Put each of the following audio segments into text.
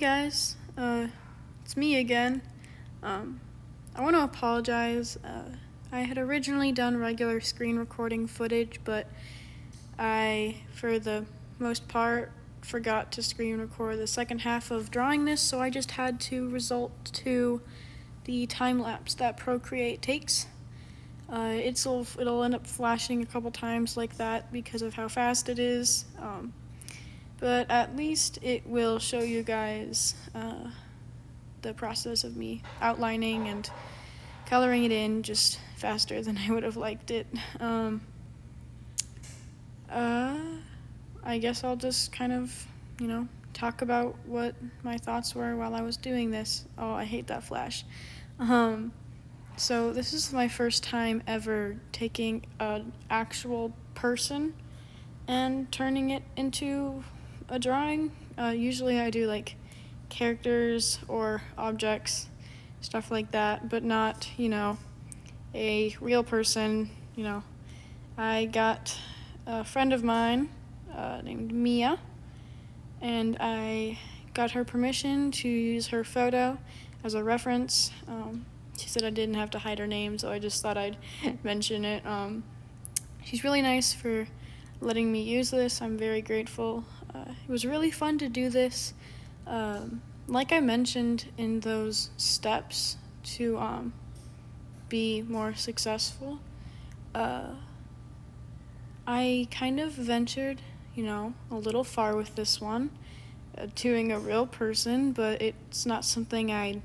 guys, it's me again. I want to apologize. I had originally done regular screen recording footage, but I, for the most part, forgot to screen record the second half of drawing this, so I just had to resort to the time lapse that Procreate takes. It'll end up flashing a couple times like that because of how fast it is. But at least it will show you guys the process of me outlining and coloring it in just faster than I would have liked it. I guess I'll just kind of, talk about what my thoughts were while I was doing this. Oh, I hate that flash. So this is my first time ever taking an actual person and turning it into a drawing. Usually I do like characters or objects, stuff like that, but not, a real person. I got a friend of mine named Mia, and I got her permission to use her photo as a reference. She said I didn't have to hide her name, so I just thought I'd mention it. She's really nice for letting me use this. I'm very grateful. It was really fun to do this. Like I mentioned in those steps to be more successful, I kind of ventured, a little far with this one, doing a real person, but it's not something I,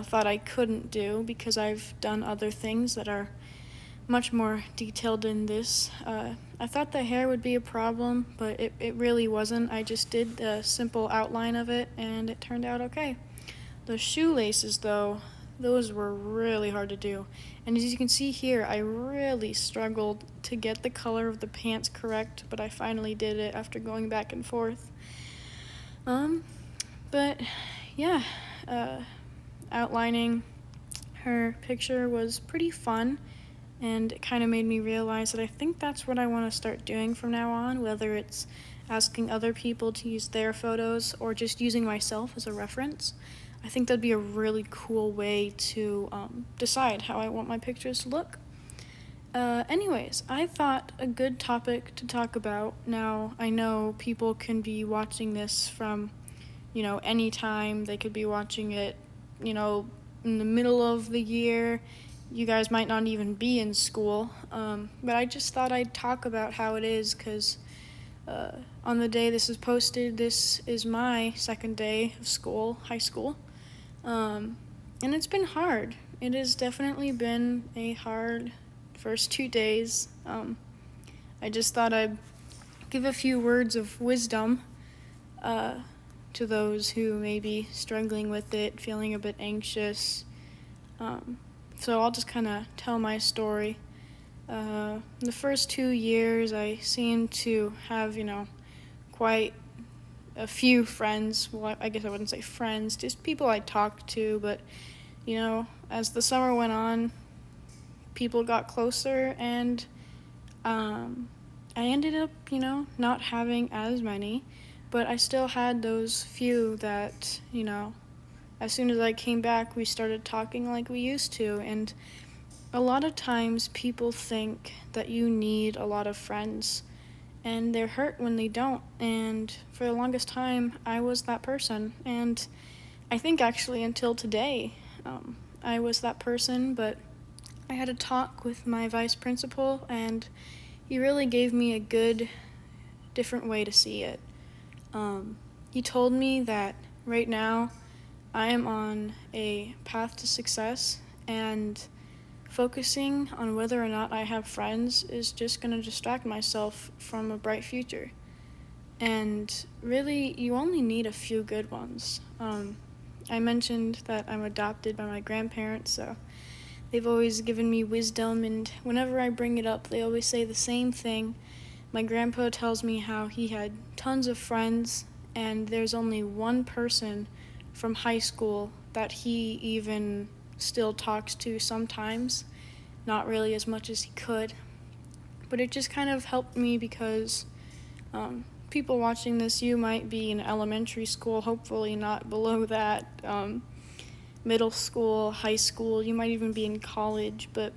thought I couldn't do because I've done other things that are much more detailed than this. I thought the hair would be a problem, but it really wasn't. I just did a simple outline of it, and it turned out okay. The shoelaces, though, those were really hard to do. And as you can see here, I really struggled to get the color of the pants correct, but I finally did it after going back and forth. But yeah, outlining her picture was pretty fun, and it kind of made me realize that I think that's what I want to start doing from now on, whether it's asking other people to use their photos or just using myself as a reference. I think that'd be a really cool way to decide how I want my pictures to look. Anyways, I thought a good topic to talk about. Now, I know people can be watching this from, any time. They could be watching it, in the middle of the year. You guys might not even be in school, but I just thought I'd talk about how it is, because on the day this is posted, this is my second day of school, high school, and it's been hard. It has definitely been a hard first 2 days. I just thought I'd give a few words of wisdom to those who may be struggling with it, feeling a bit anxious. So I'll just kind of tell my story. The first 2 years, I seemed to have, quite a few friends. Well, I guess I wouldn't say friends, just people I talked to. But, as the summer went on, people got closer, and I ended up, not having as many. But I still had those few that, as soon as I came back, we started talking like we used to. And a lot of times people think that you need a lot of friends, and they're hurt when they don't. And for the longest time, I was that person. And I think actually until today, I was that person. But I had a talk with my vice principal, and he really gave me a good, different way to see it. He told me that right now I am on a path to success, and focusing on whether or not I have friends is just going to distract myself from a bright future. And really, you only need a few good ones. I mentioned that I'm adopted by my grandparents, so they've always given me wisdom, and whenever I bring it up, they always say the same thing. My grandpa tells me how he had tons of friends, and there's only one person from high school that he even still talks to sometimes, not really as much as he could. But it just kind of helped me because people watching this, you might be in elementary school, hopefully not below that, middle school, high school, you might even be in college, but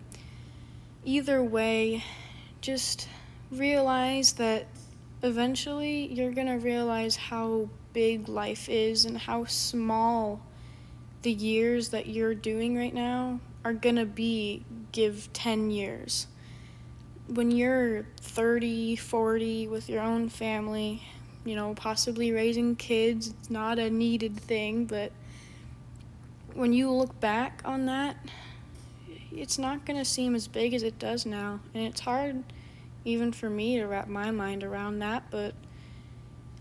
either way, just realize that eventually you're gonna realize how big life is and how small the years that you're doing right now are gonna be give 10 years. When you're 30, 40 with your own family, possibly raising kids, it's not a needed thing, but when you look back on that, it's not going to seem as big as it does now. And it's hard even for me to wrap my mind around that, but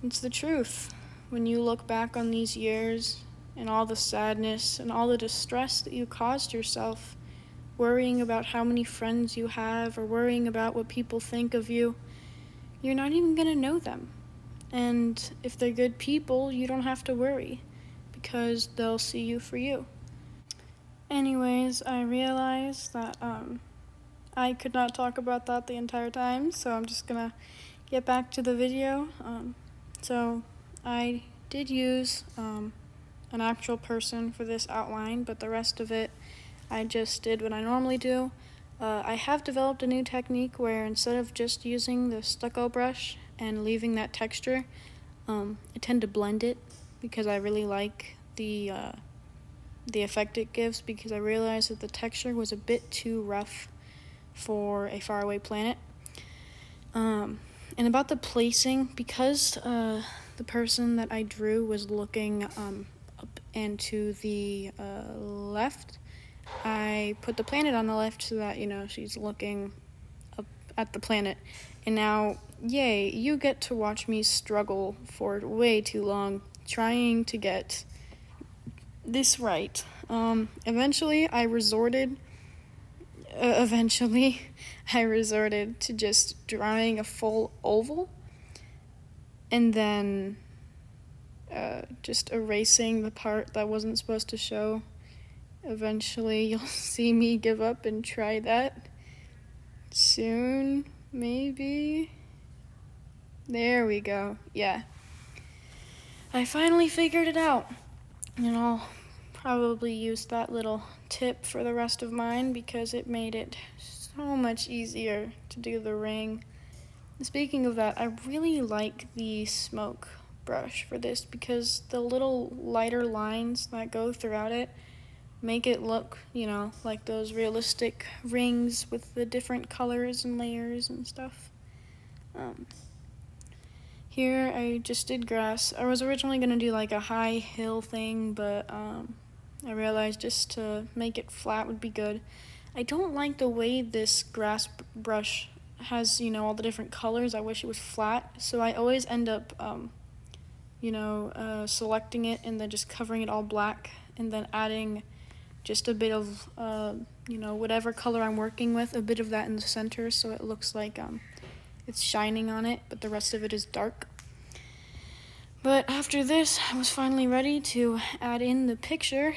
it's the truth. When you look back on these years and all the sadness and all the distress that you caused yourself, worrying about how many friends you have or worrying about what people think of you, you're not even going to know them. And if they're good people, you don't have to worry because they'll see you for you. Anyways, I realized that I could not talk about that the entire time, so I'm just gonna get back to the video. So I did use an actual person for this outline, but the rest of it I just did what I normally do. I have developed a new technique where instead of just using the stucco brush and leaving that texture, I tend to blend it because I really like the effect it gives, because I realized that the texture was a bit too rough for a faraway planet. And about the placing, because the person that I drew was looking up and to the left, I put the planet on the left so that, she's looking up at the planet. And now, yay, you get to watch me struggle for way too long trying to get this right. Eventually I resorted to just drawing a full oval and then just erasing the part that wasn't supposed to show. Eventually you'll see me give up and try that soon, maybe. There we go. Yeah. I finally figured it out. And I'll probably use that little tip for the rest of mine because it made it so much easier to do the ring. Speaking of that, I really like the smoke brush for this because the little lighter lines that go throughout it make it look, like those realistic rings with the different colors and layers and stuff. Here I just did grass. I was originally going to do like a high hill thing, but I realized just to make it flat would be good. I don't like the way this grass brush has, all the different colors. I wish it was flat, so I always end up, selecting it and then just covering it all black and then adding just a bit of, whatever color I'm working with, a bit of that in the center so it looks like it's shining on it, but the rest of it is dark. But after this, I was finally ready to add in the picture.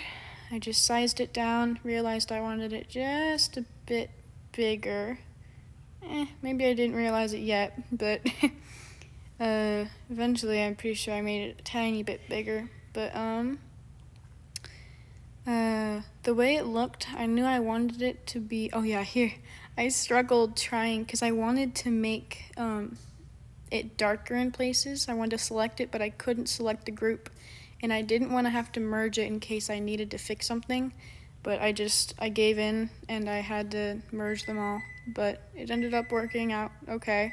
I just sized it down, realized I wanted it just a bit bigger. Maybe I didn't realize it yet, but eventually I'm pretty sure I made it a tiny bit bigger. But the way it looked, I knew I wanted it to be, here. I struggled trying, because I wanted to make it darker in places. I wanted to select it, but I couldn't select the group. And I didn't want to have to merge it in case I needed to fix something. But I gave in, and I had to merge them all. But it ended up working out okay.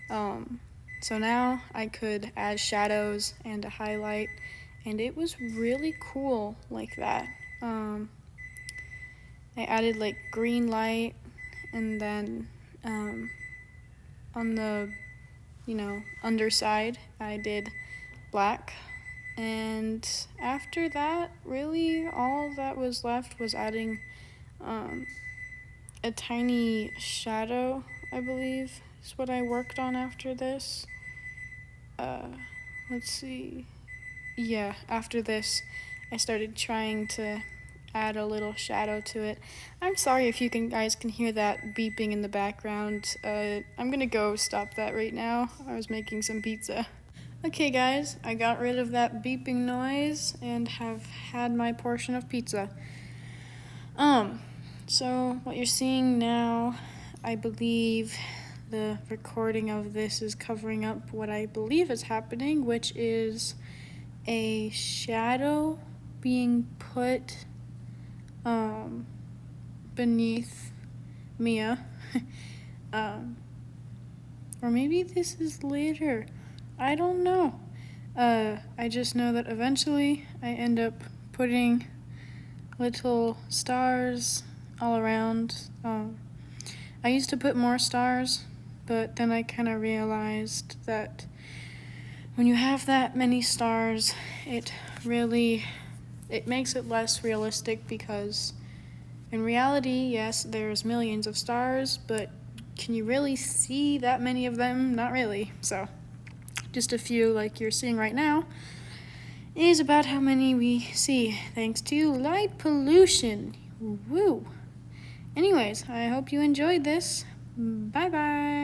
So now I could add shadows and a highlight, and it was really cool like that. I added like green light, and then on the underside I did black, and after that really all that was left was adding a tiny shadow, I believe is what I worked on after this. Let's see. Yeah, after this I started trying to add a little shadow to it. I'm sorry if you guys can hear that beeping in the background. I'm gonna go stop that right now. I was making some pizza. Okay, guys, I got rid of that beeping noise and have had my portion of pizza. So what you're seeing now, I believe the recording of this is covering up what I believe is happening, which is a shadow being put beneath Mia. Or maybe this is later. I don't know. I just know that eventually I end up putting little stars all around. I used to put more stars, but then I kind of realized that when you have that many stars, it makes it less realistic, because in reality, yes, there's millions of stars, but can you really see that many of them? Not really. So just a few like you're seeing right now is about how many we see thanks to light pollution. Woo! Anyways, I hope you enjoyed this. Bye-bye.